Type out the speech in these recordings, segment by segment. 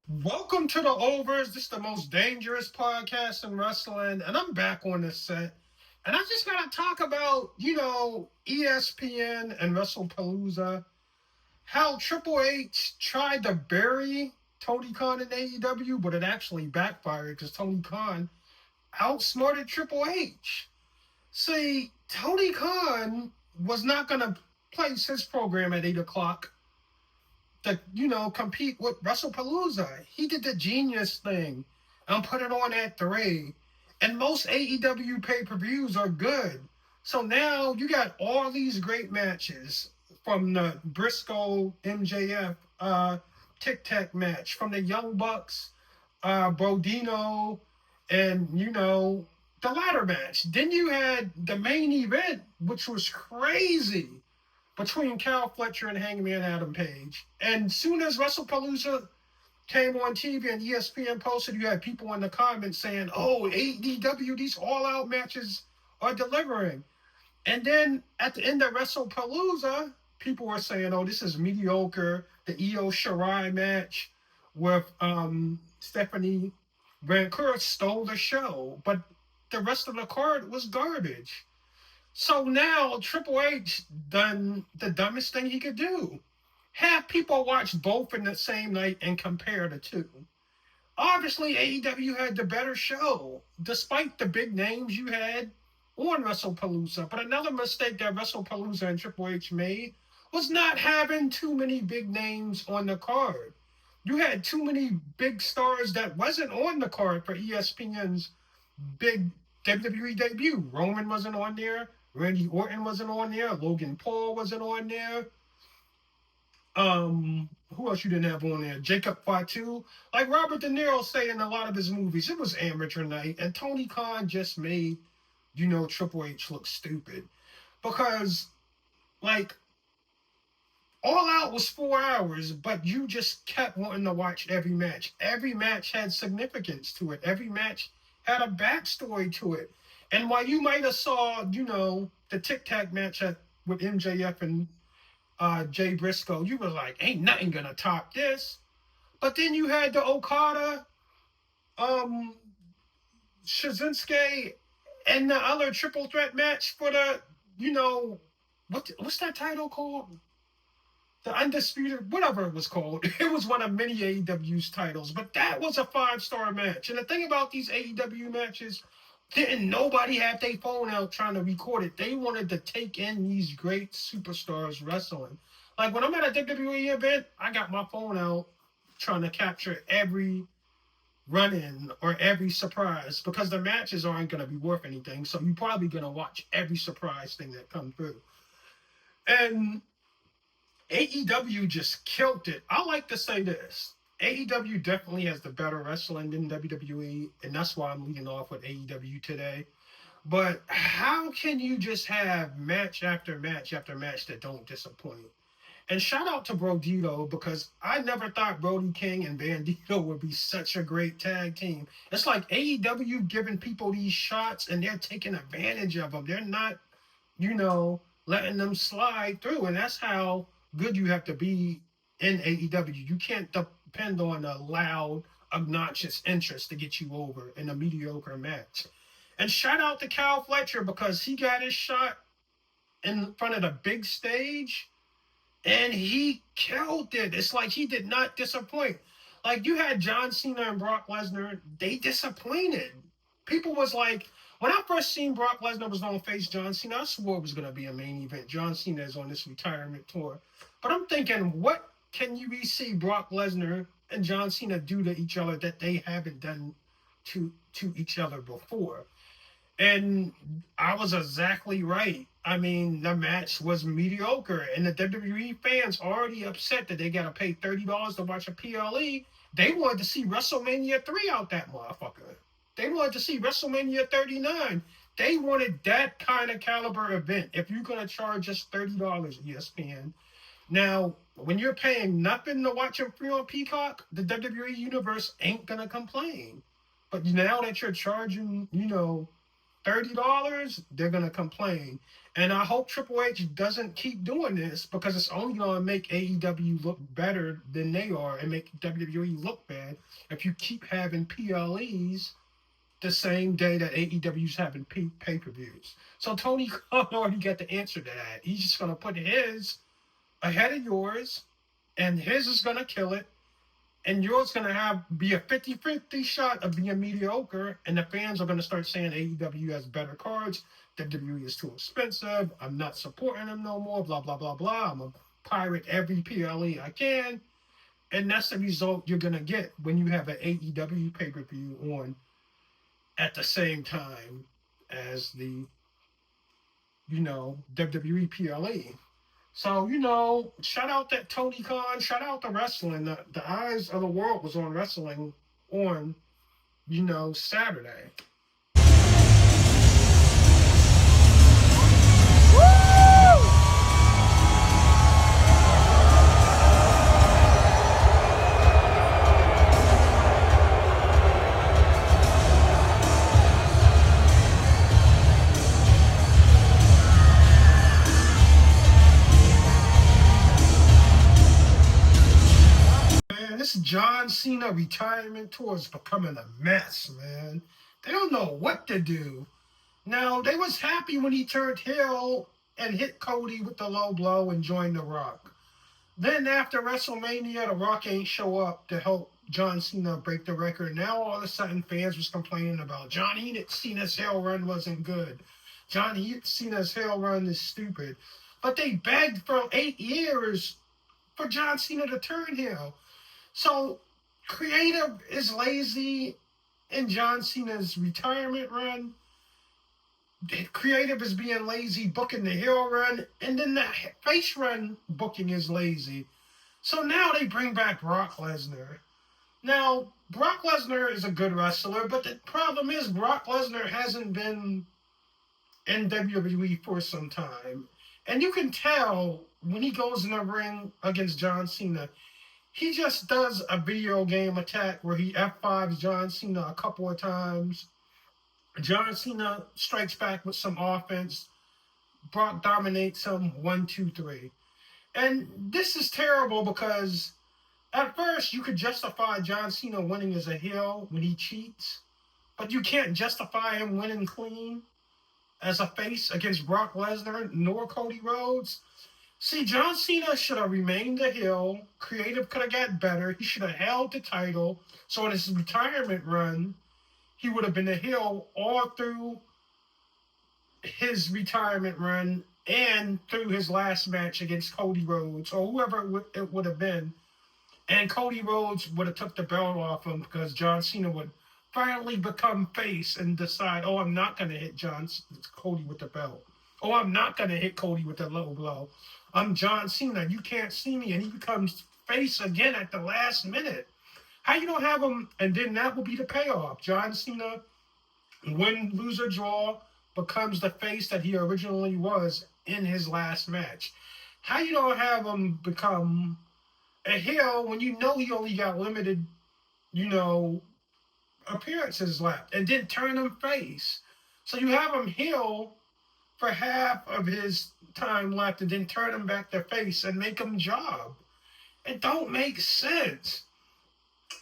Welcome to the Overs. This is the most dangerous podcast in wrestling, and I'm back on this set. And I just gotta talk about, ESPN and WrestlePalooza, how Triple H tried to bury Tony Khan in AEW, but it actually backfired because Tony Khan outsmarted Triple H. See, Tony Khan was not gonna place his program at 8 o'clock to compete with WrestlePalooza. He did the genius thing and put it on at 3. And most AEW pay-per-views are good. So now you got all these great matches from the Briscoe MJF Tic Tac match, from the Young Bucks, Brodino, and the ladder match. Then you had the main event, which was crazy, between Cal Fletcher and Hangman Adam Page. And soon as WrestlePalooza came on TV and ESPN posted, you had people in the comments saying, "Oh, AEW, these all-out matches are delivering." And then at the end of WrestlePalooza, people were saying, "Oh, this is mediocre." The Io Shirai match with Stephanie Vancouver stole the show, but the rest of the card was garbage. So now Triple H done the dumbest thing he could do. Have people watch both in the same night and compare the two. Obviously, AEW had the better show, despite the big names you had on WrestlePalooza. But another mistake that WrestlePalooza and Triple H made was not having too many big names on the card. You had too many big stars that wasn't on the card for ESPN's big WWE debut. Roman wasn't on there. Randy Orton wasn't on there. Logan Paul wasn't on there. Who else you didn't have on there? Jacob Fatu. Like Robert De Niro say in a lot of his movies, it was amateur night, and Tony Khan just made, Triple H look stupid. Because, like, All Out was 4 hours, but you just kept wanting to watch every match. Every match had significance to it. Every match had a backstory to it. And while you might have saw, the Tic Tac match with MJF and Jay Briscoe, you were like, ain't nothing gonna top this. But then you had the Okada, um, Shinsuke, and the other triple threat match for the, what's that title called? The Undisputed, whatever it was called. It was one of many AEW's titles, but that was a 5-star match. And the thing about these AEW matches, didn't nobody have their phone out trying to record it. They wanted to take in these great superstars wrestling. Like when I'm at a WWE event, I got my phone out trying to capture every run-in or every surprise, because the matches aren't going to be worth anything. So you're probably going to watch every surprise thing that comes through. And AEW just killed it. I like to say this. AEW definitely has the better wrestling than WWE, and that's why I'm leading off with AEW today. But how can you just have match after match after match that don't disappoint? And shout out to Brodito, because I never thought Brody King and Bandito would be such a great tag team. It's like AEW giving people these shots and they're taking advantage of them. They're not, letting them slide through. And that's how good you have to be in AEW. You can't depend on a loud, obnoxious interest to get you over in a mediocre match. And shout out to Cal Fletcher, because he got his shot in front of the big stage and he killed it. It's like he did not disappoint. Like you had John Cena and Brock Lesnar, they disappointed. People was like, when I first seen Brock Lesnar was going to face John Cena, I swore it was going to be a main event. John Cena is on this retirement tour. But I'm thinking, what can you see Brock Lesnar and John Cena do to each other that they haven't done to each other before? And I was exactly right. I mean, the match was mediocre, and the WWE fans already upset that they got to pay $30 to watch a PLE. They wanted to see WrestleMania 3 out that motherfucker. They wanted to see WrestleMania 39. They wanted that kind of caliber event. If you're going to charge us $30, ESPN. Now, when you're paying nothing to watch it free on Peacock, the WWE Universe ain't going to complain. But now that you're charging, $30, they're going to complain. And I hope Triple H doesn't keep doing this because it's only going to make AEW look better than they are and make WWE look bad if you keep having PLEs the same day that AEW's having pay-per-views. So Tony Khan already got the answer to that. He's just going to put his ahead of yours, and his is going to kill it, and yours going to be a 50-50 shot of being mediocre, and the fans are going to start saying AEW has better cards, WWE is too expensive, I'm not supporting them no more, blah, blah, blah, blah. I'm going to pirate every PLE I can, and that's the result you're going to get when you have an AEW pay-per-view on at the same time as the, WWE PLE. So, shout out that Tony Khan, shout out the wrestling. The eyes of the world was on wrestling on, Saturday. This John Cena retirement tour is becoming a mess, man. They don't know what to do. Now, they was happy when he turned heel and hit Cody with the low blow and joined The Rock. Then after WrestleMania, The Rock ain't show up to help John Cena break the record. Now all of a sudden fans was complaining about John Cena's heel run wasn't good. John Cena's heel run is stupid. But they begged for 8 years for John Cena to turn heel. So, creative is lazy in John Cena's retirement run. Creative is being lazy booking the heel run. And then the face run booking is lazy. So now they bring back Brock Lesnar. Now, Brock Lesnar is a good wrestler, but the problem is Brock Lesnar hasn't been in WWE for some time. And you can tell when he goes in the ring against John Cena, he just does a video game attack where he F5s John Cena a couple of times. John Cena strikes back with some offense. Brock dominates him 1, 2, 3. And this is terrible because at first you could justify John Cena winning as a heel when he cheats, but you can't justify him winning clean as a face against Brock Lesnar nor Cody Rhodes. See, John Cena should have remained a heel. Creative could have got better. He should have held the title. So in his retirement run, he would have been a heel all through his retirement run and through his last match against Cody Rhodes or whoever it would have been. And Cody Rhodes would have took the belt off him because John Cena would finally become face and decide, oh, I'm not going to hit Cody with the belt. Oh, I'm not going to hit Cody with the low blow. I'm John Cena. You can't see me. And he becomes face again at the last minute. How you don't have him? And then that will be the payoff. John Cena, win, lose, or draw, becomes the face that he originally was in his last match. How you don't have him become a heel when you know he only got limited, appearances left, and then turn him face? So you have him heel for half of his time left and then turn him back to face and make him job. It don't make sense.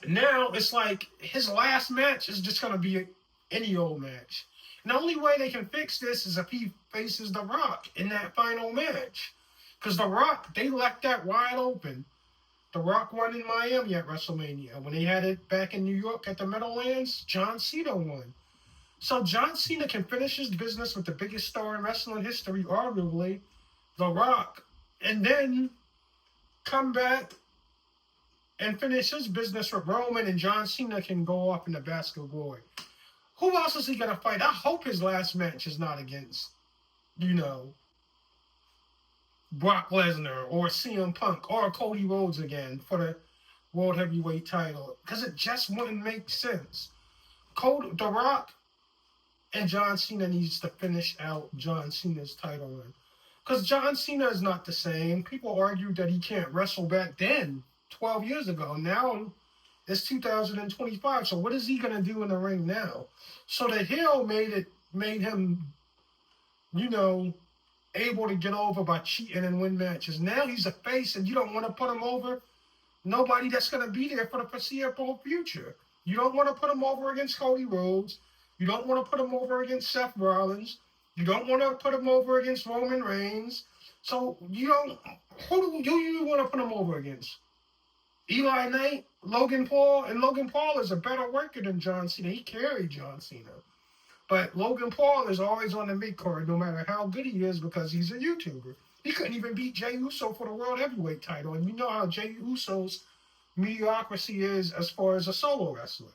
Now it's like his last match is just going to be any old match. And the only way they can fix this is if he faces The Rock in that final match. Because The Rock, they left that wide open. The Rock won in Miami at WrestleMania. When they had it back in New York at the Meadowlands, John Cena won. So John Cena can finish his business with the biggest star in wrestling history, arguably, The Rock, and then come back and finish his business with Roman, and John Cena can go off in the basket of glory. Who else is he going to fight? I hope his last match is not against, Brock Lesnar or CM Punk or Cody Rhodes again for the World Heavyweight title, because it just wouldn't make sense. The Rock and John Cena needs to finish out John Cena's title run. Because John Cena is not the same. People argued that he can't wrestle back then, 12 years ago. Now it's 2025. So what is he going to do in the ring now? So the heel made it made him, you know, able to get over by cheating and win matches. Now he's a face, and you don't want to put him over nobody that's going to be there for the foreseeable future. You don't want to put him over against Cody Rhodes. You don't want to put him over against Seth Rollins. You don't want to put him over against Roman Reigns. So you don't. Who do you want to put him over against? Eli Knight, Logan Paul, and Logan Paul is a better worker than John Cena. He carried John Cena. But Logan Paul is always on the mid card, no matter how good he is, because he's a YouTuber. He couldn't even beat Jey Uso for the World Heavyweight title, and you know how Jey Uso's mediocrity is as far as a solo wrestler.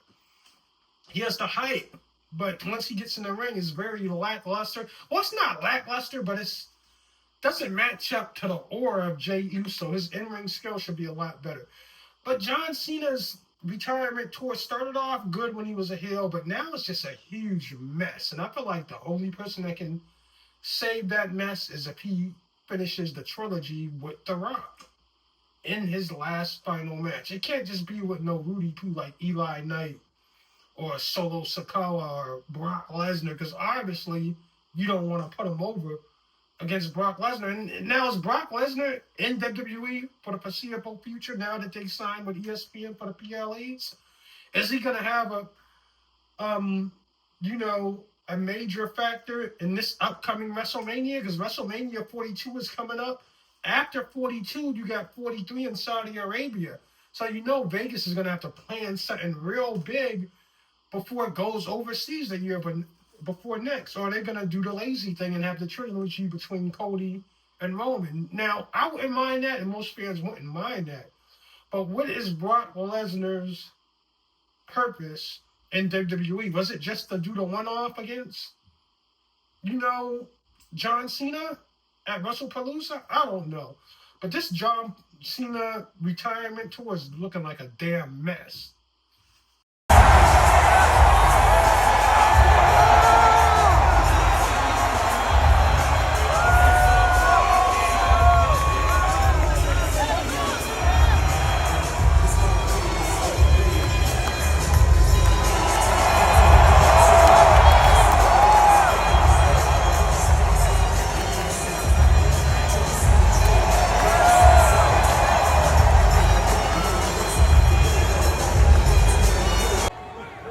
He has the hype, but once he gets in the ring, it's very lackluster. Well, it's not lackluster, but it doesn't match up to the aura of Jey Uso. His in-ring skill should be a lot better. But John Cena's retirement tour started off good when he was a heel, but now it's just a huge mess. And I feel like the only person that can save that mess is if he finishes the trilogy with The Rock in his last final match. It can't just be with no Rudy Poo like Eli Knight or Solo Sikoa or Brock Lesnar, because obviously you don't want to put him over against Brock Lesnar. And now is Brock Lesnar in WWE for the foreseeable future now that they signed with ESPN for the PLEs? Is he going to have a major factor in this upcoming WrestleMania? Because WrestleMania 42 is coming up. After 42, you got 43 in Saudi Arabia. So you know Vegas is going to have to plan something real big before it goes overseas the year before next. Or are they going to do the lazy thing and have the trilogy between Cody and Roman? Now, I wouldn't mind that, and most fans wouldn't mind that. But what is Brock Lesnar's purpose in WWE? Was it just to do the one-off against, John Cena at WrestlePalooza? I don't know. But this John Cena retirement tour is looking like a damn mess.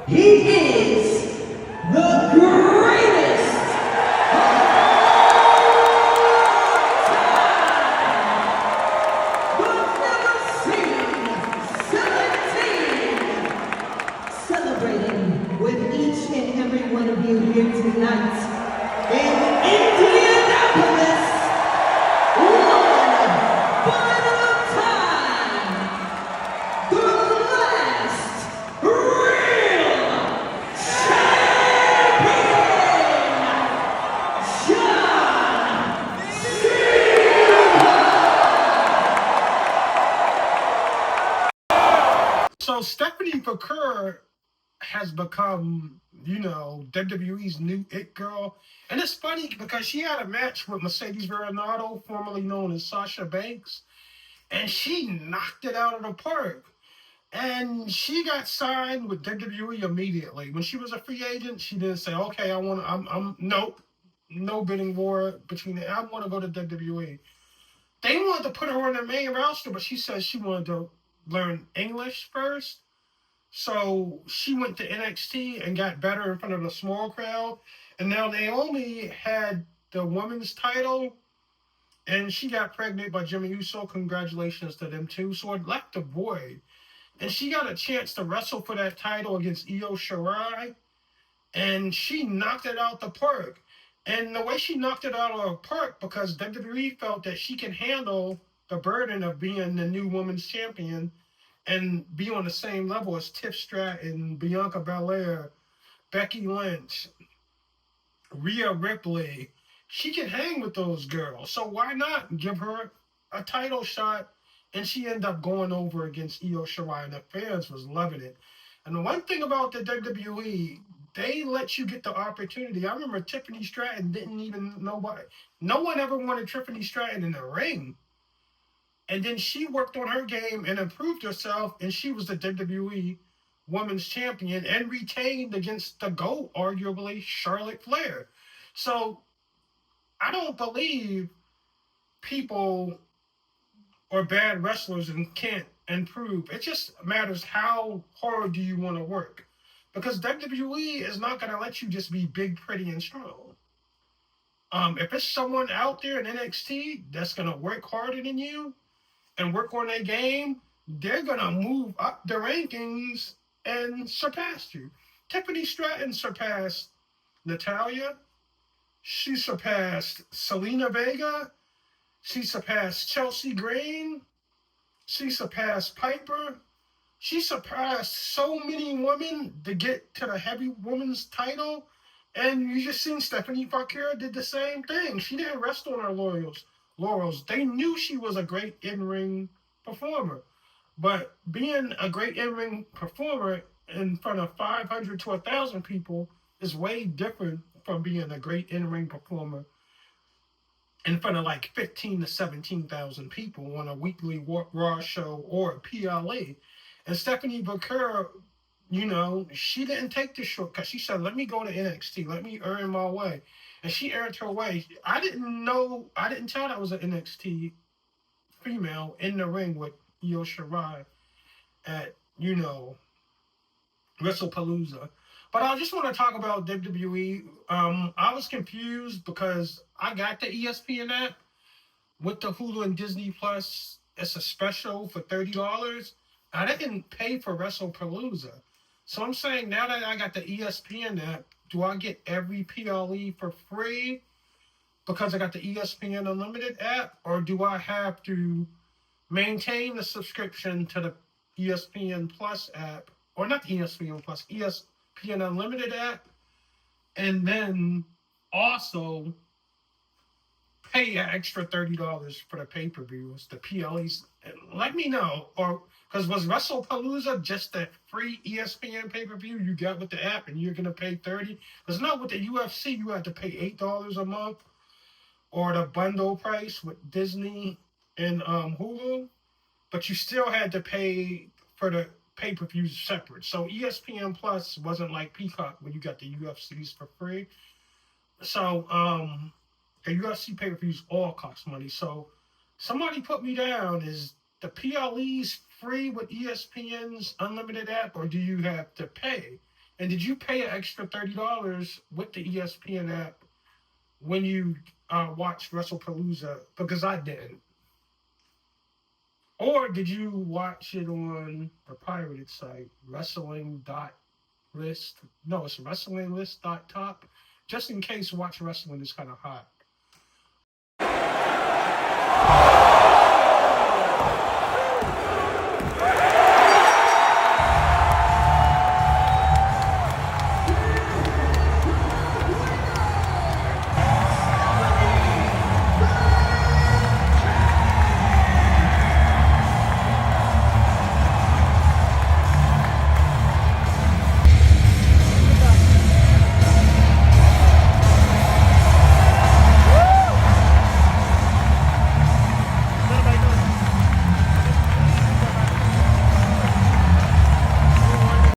He is the greatest of all time. The Never Seen 17, celebrating with each and every one of you here tonight in Indianapolis, one final time, the last So Stephanie McCurr has become, WWE's new it girl. And it's funny because she had a match with Mercedes Varnado, formerly known as Sasha Banks, and she knocked it out of the park. And she got signed with WWE immediately. When she was a free agent, she didn't say, okay, nope, no bidding war between them. I want to go to WWE. They wanted to put her on the main roster, but she said she wanted to learn English first. So she went to NXT and got better in front of a small crowd. And now Naomi had the women's title, and she got pregnant by Jimmy Uso. Congratulations to them, too. So it left a void. And she got a chance to wrestle for that title against Io Shirai, and she knocked it out the park. And the way she knocked it out of the park, because WWE felt that she can handle the burden of being the new women's champion and be on the same level as Tiff Stratton, Bianca Belair, Becky Lynch, Rhea Ripley. She can hang with those girls. So why not give her a title shot? And she ended up going over against Io Shirai, and the fans was loving it. And the one thing about the WWE, they let you get the opportunity. I remember Tiffany Stratton didn't even nobody. No one ever wanted Tiffany Stratton in the ring. And then she worked on her game and improved herself, and she was the WWE women's champion and retained against the GOAT, arguably, Charlotte Flair. So I don't believe people are bad wrestlers and can't improve. It just matters how hard do you want to work. Because WWE is not going to let you just be big, pretty, and strong. If it's someone out there in NXT that's going to work harder than you and work on their game, they're going to move up the rankings and surpass you. Tiffany Stratton surpassed Natalia. She surpassed Selena Vega. She surpassed Chelsea Green. She surpassed Piper. She surpassed so many women to get to the heavy women's title. And you just seen Stephanie Bakura did the same thing. She didn't rest on her laurels. They knew she was a great in-ring performer. But being a great in-ring performer in front of 500 to 1,000 people is way different from being a great in-ring performer in front of like 15 to 17,000 people on a weekly Raw show or a PLE. And Stephanie Bakura, she didn't take the shortcut. She said, let me go to NXT. Let me earn my way. And she earned her way. I didn't tell that was an NXT female in the ring with Io Shirai at, WrestlePalooza. But I just want to talk about WWE. I was confused because I got the ESPN app with the Hulu and Disney Plus. It's a special for $30. I didn't pay for WrestlePalooza. So I'm saying now that I got the ESPN app, do I get every PLE for free because I got the ESPN Unlimited app? Or do I have to maintain the subscription to the ESPN Plus app? Or not ESPN Plus, ESPN Unlimited app, and then also pay an extra $30 for the pay-per-views, the PLEs. Let me know. Or because was WrestlePalooza just that free ESPN pay-per-view you got with the app and you're going to pay $30? Because not with the UFC, you had to pay $8 a month or the bundle price with Disney and Hulu. But you still had to pay for the pay-per-views separate. So ESPN Plus wasn't like Peacock where you got the UFCs for free. So the UFC pay-per-views all cost money. So somebody put me down. Is the PLEs free with ESPN's Unlimited app, or do you have to pay? And did you pay an extra $30 with the ESPN app when you watched WrestlePalooza? Because I didn't. Or did you watch it on the pirated site, wrestling.list? No, it's wrestlinglist.top. Just in case Watch Wrestling is kind of hot.